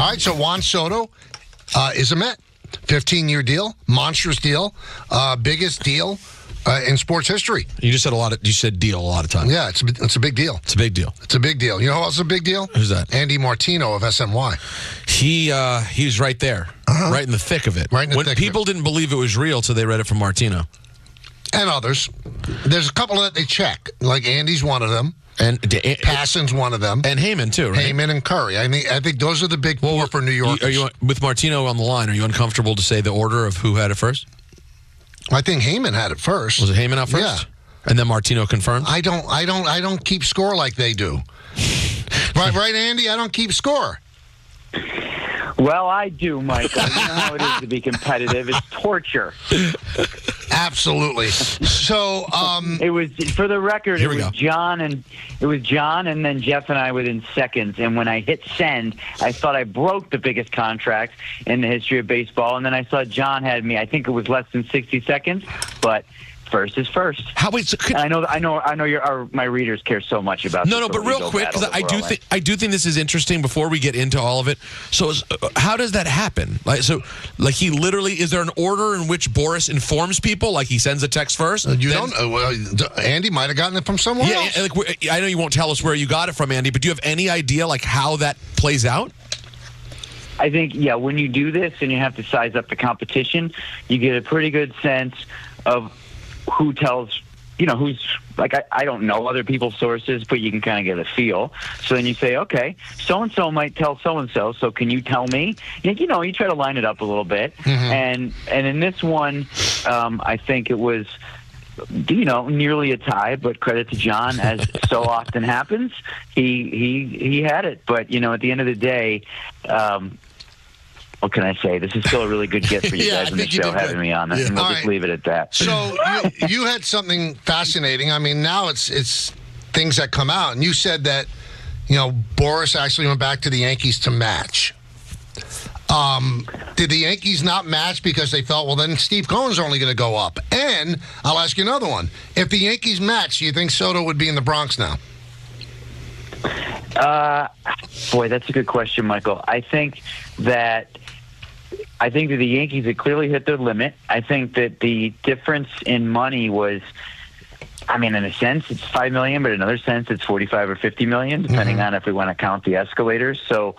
All right, so Juan Soto is a Met. 15-year deal, monstrous deal, biggest deal in sports history. You just said you said deal a lot of times. Yeah, it's a big deal. It's a big deal. It's a big deal. You know who else is a big deal? Who's that? Andy Martino of SNY. He was right there, right in the thick of it. Right in the when thick people of it. didn't believe it was real till they read it from Martino. And others. There's a couple that they check. Like Andy's one of them. And Passan's one of them. And Heyman, too, right? Heyman and Curry. I think those are the big four for New York. Are you with Martino on the line? Are you uncomfortable to say the order of who had it first? I think Heyman had it first. Was it Heyman out first? Yeah. And then Martino confirmed? I don't keep score like they do. right, Andy? I don't keep score. Well, I do, Michael. You know how it is to be competitive. It's torture. Absolutely. So, it was, for the record, Here it we was go. John and then Jeff and I within seconds. And when I hit send, I thought I broke the biggest contract in the history of baseball. And then I saw John had me. I think it was less than 60 seconds, but first is first. I know my readers care so much about this. No, but real quick, because I do think this is interesting before we get into all of it. So how does that happen? Like he literally, is there an order in which Boris informs people? Like he sends a text first? Andy might have gotten it from somewhere else. Yeah, I know you won't tell us where you got it from, Andy, but do you have any idea like how that plays out? I think, when you do this and you have to size up the competition, you get a pretty good sense of who tells, who's, like, I don't know other people's sources, but you can kind of get a feel. So then you say, okay, so-and-so might tell so-and-so, so can you tell me? You try to line it up a little bit. Mm-hmm. And in this one, I think it was, nearly a tie, but credit to John, as so often happens. He had it. But, at the end of the day, what can I say? This is still a really good gift for you guys in the show, having me on. And we'll just leave it at that. So you had something fascinating. I mean, now it's things that come out. And you said that, Boris actually went back to the Yankees to match. Did the Yankees not match because they felt, well, then Steve Cohen's only going to go up? And I'll ask you another one. If the Yankees match, do you think Soto would be in the Bronx now? Boy, that's a good question, Michael. I think that the Yankees had clearly hit their limit. I think that the difference in money was, in a sense, it's $5 million, but in another sense, it's $45 or $50 million, depending on if we want to count the escalators. So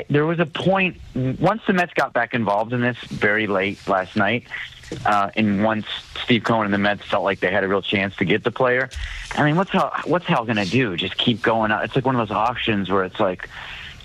there was a point, once the Mets got back involved in this very late last night, and once Steve Cohen and the Mets felt like they had a real chance to get the player, what's Hal going to do? Just keep going out? It's like one of those auctions where it's like,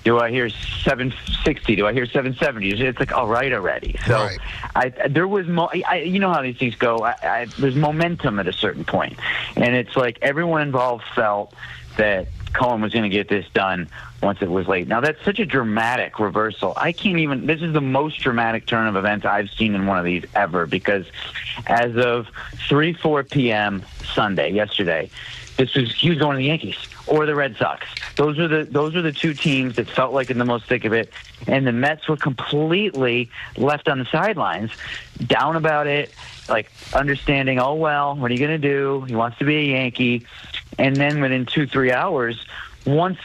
do I hear 760? Do I hear 770? It's like, all right already. So right. There was, you know how these things go. There's momentum at a certain point. And it's like everyone involved felt that Cohen was going to get this done once it was late. Now, that's such a dramatic reversal. This is the most dramatic turn of events I've seen in one of these ever, because as of 3-4 p.m. Sunday, yesterday, he was going to the Yankees or the Red Sox. Those are the two teams that felt like in the most thick of it, and the Mets were completely left on the sidelines, down about it, like understanding, oh, well, what are you going to do? He wants to be a Yankee. And then within 2-3 hours, once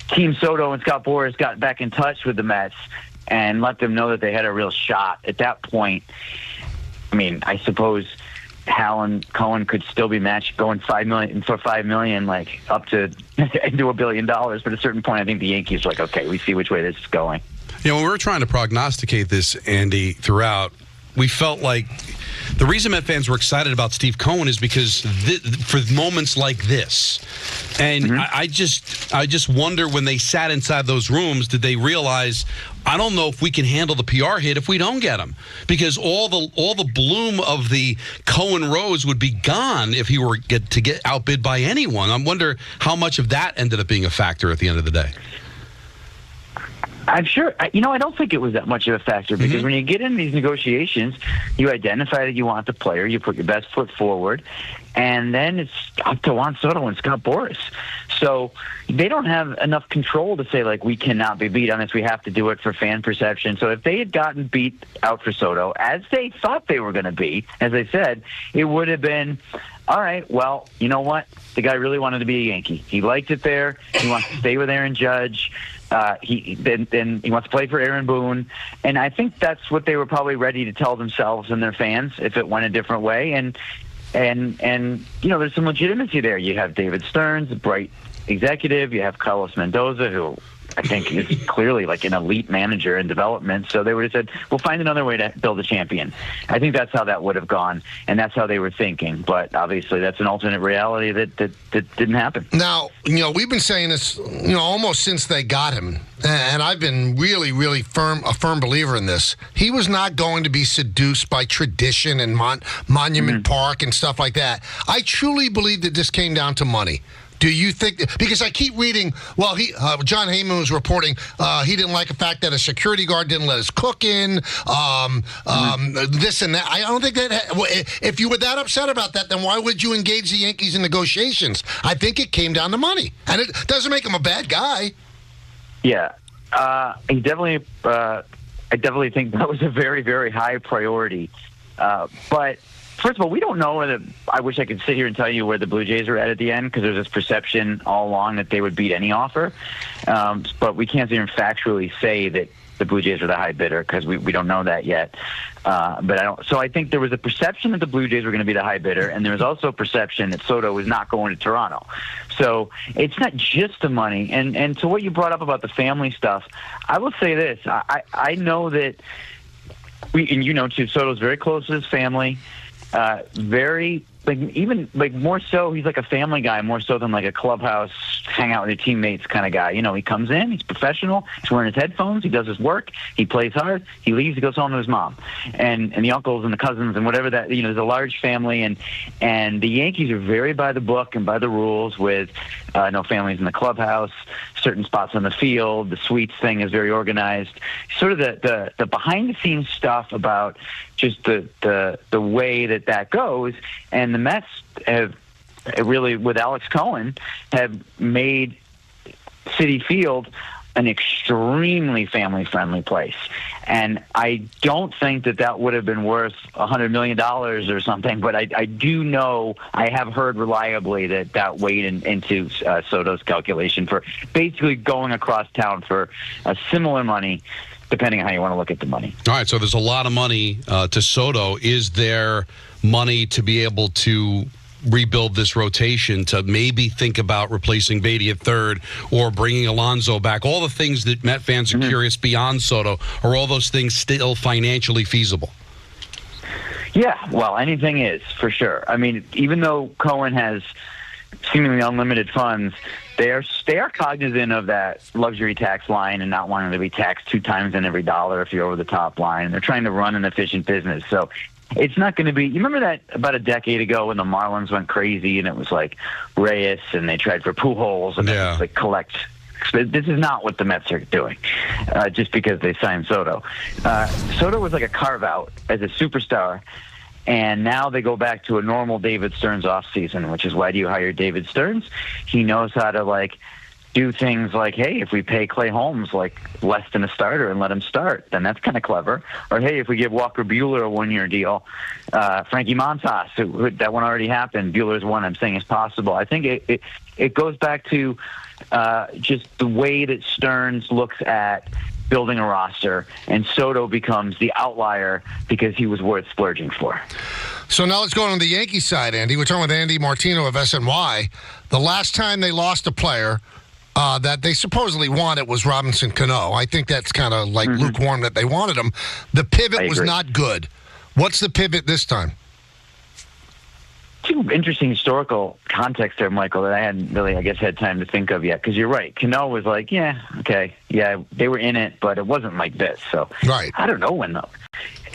Team Soto and Scott Boras got back in touch with the Mets and let them know that they had a real shot, at that point, I suppose Hal and Cohen could still be matched, going $5 million, like up to into $1 billion. But at a certain point, I think the Yankees were like, okay, we see which way this is going. When we were trying to prognosticate this, Andy, throughout, we felt like the reason Met fans were excited about Steve Cohen is because for moments like this. And I just wonder, when they sat inside those rooms, did they realize, I don't know if we can handle the PR hit if we don't get him, because all the bloom of the Cohen Rose would be gone if he were to get outbid by anyone. I wonder how much of that ended up being a factor at the end of the day. I'm sure. I don't think it was that much of a factor, because when you get in these negotiations, you identify that you want the player, you put your best foot forward, and then it's up to Juan Soto and Scott Boras. So they don't have enough control to say, like, we cannot be beat on this, we have to do it for fan perception. So if they had gotten beat out for Soto, as they thought they were going to be, as I said, it would have been, all right, well, you know what? The guy really wanted to be a Yankee. He liked it there. He wants to stay with Aaron Judge. Then he wants to play for Aaron Boone, and I think that's what they were probably ready to tell themselves and their fans if it went a different way. And there's some legitimacy there. You have David Stearns, a bright executive. You have Carlos Mendoza, who I think is clearly like an elite manager in development. So they would have said, we'll find another way to build a champion. I think that's how that would have gone, and that's how they were thinking. But obviously that's an alternate reality that didn't happen. Now, we've been saying this, almost since they got him, and I've been really, really a firm believer in this. He was not going to be seduced by tradition and Monument Park and stuff like that. I truly believe that this came down to money. Do you think, because I keep reading, John Heyman was reporting he didn't like the fact that a security guard didn't let his cook in, this and that. I don't think that, if you were that upset about that, then why would you engage the Yankees in negotiations? I think it came down to money. And it doesn't make him a bad guy. Yeah. He definitely, I definitely think that was a very, very high priority. But first of all, we don't know whether. I wish I could sit here and tell you where the Blue Jays are at the end, because there's this perception all along that they would beat any offer. But we can't even factually say that the Blue Jays are the high bidder, because we don't know that yet. But I don't. So I think there was a perception that the Blue Jays were going to be the high bidder, and there was also a perception that Soto was not going to Toronto. So it's not just the money. And to what you brought up about the family stuff, I will say this: I know that too. Soto's very close to his family. Very, more so, he's like a family guy, more so than like a clubhouse, hang out with your teammates kind of guy. He comes in, he's professional, he's wearing his headphones, he does his work, he plays hard, he leaves, he goes home to his mom. And the uncles and the cousins and whatever that, there's a large family, and the Yankees are very by the book and by the rules with no families in the clubhouse, certain spots on the field, the suites thing is very organized. Sort of the behind-the-scenes stuff about just the way that goes. And the Mets have really, with Alex Cohen, have made Citi Field an extremely family-friendly place. And I don't think that would have been worth $100 million or something, but I do know, I have heard reliably that weighed into Soto's calculation for basically going across town for a similar money, depending on how you want to look at the money. All right, so there's a lot of money to Soto. Is there money to be able to rebuild this rotation, to maybe think about replacing Beatty at third or bringing Alonso back? All the things that Met fans are curious beyond Soto, are all those things still financially feasible? Yeah, well, anything is, for sure. I mean, even though Cohen has seemingly unlimited funds, they are cognizant of that luxury tax line and not wanting to be taxed 2 times in every dollar if you're over the top line. They're trying to run an efficient business. So it's not going to be. You remember that about a decade ago when the Marlins went crazy and it was like Reyes and they tried for Pujols and it was like collect. This is not what the Mets are doing, just because they signed Soto. Soto was like a carve out as a superstar. And now they go back to a normal David Stearns offseason, which is, why do you hire David Stearns? He knows how to do things like, hey, if we pay Clay Holmes less than a starter and let him start, then that's kind of clever. Or hey, if we give Walker Buehler a 1-year deal, Frankie Montas, that one already happened. Buehler's one I'm saying is possible. I think it goes back to just the way that Stearns looks at building a roster, and Soto becomes the outlier because he was worth splurging for. So now let's go on the Yankee side, Andy. We're talking with Andy Martino of SNY. The last time they lost a player that they supposedly wanted was Robinson Cano. I think that's kind of lukewarm that they wanted him. The pivot was not good. What's the pivot this time? Two interesting historical context there, Michael, that I hadn't really, had time to think of yet. Because you're right. Cano was they were in it, but it wasn't like this. So right. I don't know when, though.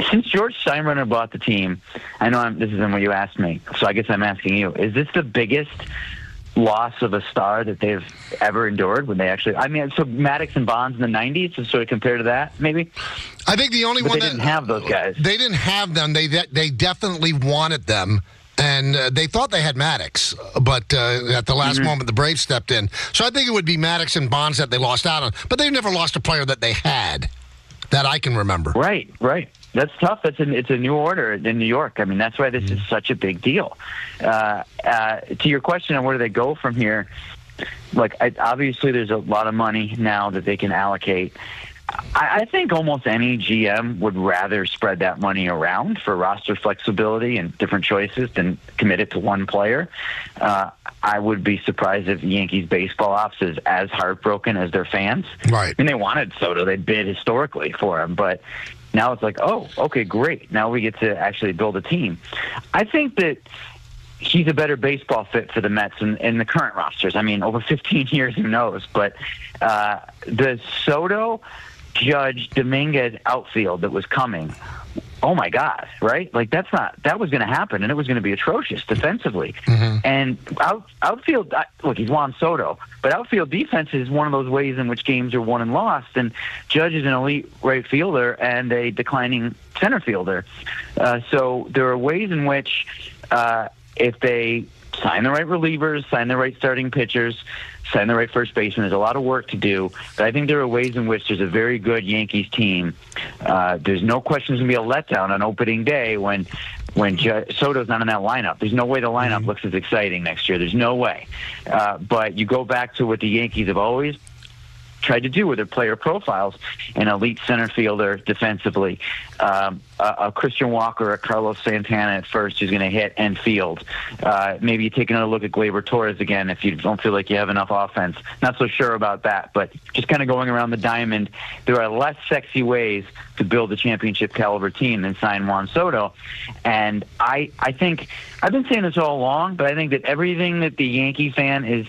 Since George Steinbrenner bought the team, I know this isn't what you asked me, so I guess I'm asking you, is this the biggest loss of a star that they've ever endured? When they actually, so Maddox and Bonds in the 90s, to sort of compare to that, maybe? I think the only one they didn't have those guys. They didn't have them. They definitely wanted them. And they thought they had Maddox, but at the last moment, the Braves stepped in. So I think it would be Maddox and Bonds that they lost out on. But they never lost a player that they had that I can remember. Right. That's tough. It's a new order in New York. That's why this is such a big deal. To your question on where do they go from here, obviously there's a lot of money now that they can allocate. I think almost any GM would rather spread that money around for roster flexibility and different choices than commit it to one player. I would be surprised if Yankees baseball ops is as heartbroken as their fans. Right. I mean, they wanted Soto. They bid historically for him, but now it's like, oh, okay, great. Now we get to actually build a team. I think that he's a better baseball fit for the Mets in the current rosters. I mean, over 15 years, who knows? But the Soto, Judge, Dominguez outfield that was coming, oh my God, right? Like that was going to happen, and it was going to be atrocious defensively. Mm-hmm. And outfield, look, he's Juan Soto, but outfield defense is one of those ways in which games are won and lost. And Judge is an elite right fielder and a declining center fielder. So there are ways in which if they sign the right relievers, sign the right starting pitchers, sign the right first baseman, there's a lot of work to do. But I think there are ways in which there's a very good Yankees team. There's no question there's going to be a letdown on opening day when Soto's not in that lineup. There's no way the lineup looks as exciting next year. There's no way. But you go back to what the Yankees have always tried to do with their player profiles: an elite center fielder defensively, a Christian Walker, a Carlos Santana at first who's going to hit and field. Maybe you take another look at Gleyber Torres again if you don't feel like you have enough offense. Not so sure about that, but just kind of going around the diamond. There are less sexy ways to build a championship caliber team than sign Juan Soto. And I think I've been saying this all along, but I think that everything that the Yankee fan is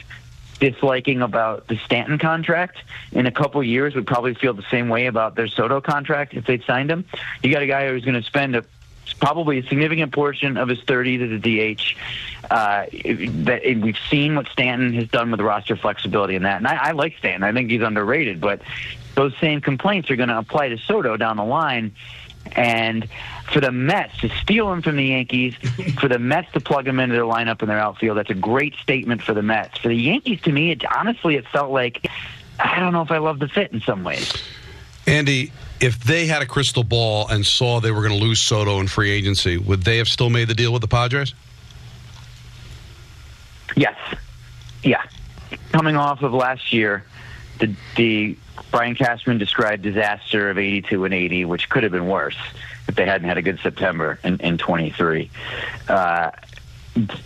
disliking about the Stanton contract in a couple of years would probably feel the same way about their Soto contract if they'd signed him. You got a guy who's going to spend probably a significant portion of his 30s as a DH. We've seen what Stanton has done with roster flexibility and that. And I like Stanton. I think he's underrated. But those same complaints are going to apply to Soto down the line. And for the Mets to steal him from the Yankees, for the Mets to plug him into their lineup and their outfield, that's a great statement for the Mets. For the Yankees, to me, it felt like, I don't know if I love the fit in some ways. Andy, if they had a crystal ball and saw they were going to lose Soto in free agency, would they have still made the deal with the Padres? Yes. Yeah. Coming off of last year, the Brian Cashman described disaster of 82 and 80, which could have been worse if they hadn't had a good September in 23.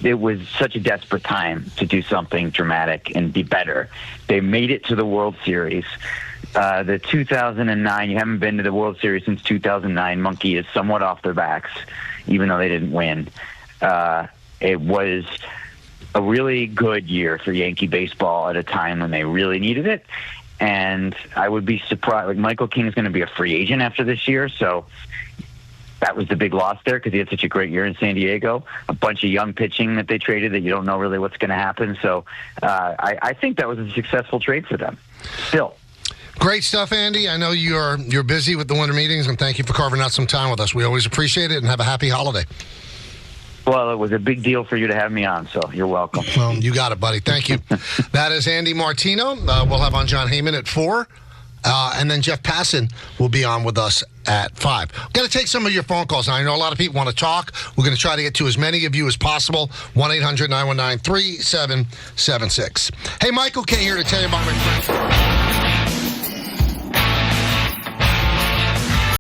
It was such a desperate time to do something dramatic and be better. They made it to the World Series. The 2009, you haven't been to the World Series since 2009. Monkey is somewhat off their backs, even though they didn't win. It was a really good year for Yankee baseball at a time when they really needed it. And I would be surprised. Like, Michael King is going to be a free agent after this year, so that was the big loss there because he had such a great year in San Diego. A bunch of young pitching that they traded that you don't know really what's going to happen. So I think that was a successful trade for them. Still. Great stuff, Andy. I know you're busy with the winter meetings, and thank you for carving out some time with us. We always appreciate it, and have a happy holiday. Well, it was a big deal for you to have me on, so you're welcome. Well, you got it, buddy. Thank you. That is Andy Martino. We'll have on John Heyman at 4. And then Jeff Passan will be on with us at 5. Got to take some of your phone calls. Now, I know a lot of people want to talk. We're going to try to get to as many of you as possible. 1-800-919-3776. Hey, Michael K. here to tell you about my friend.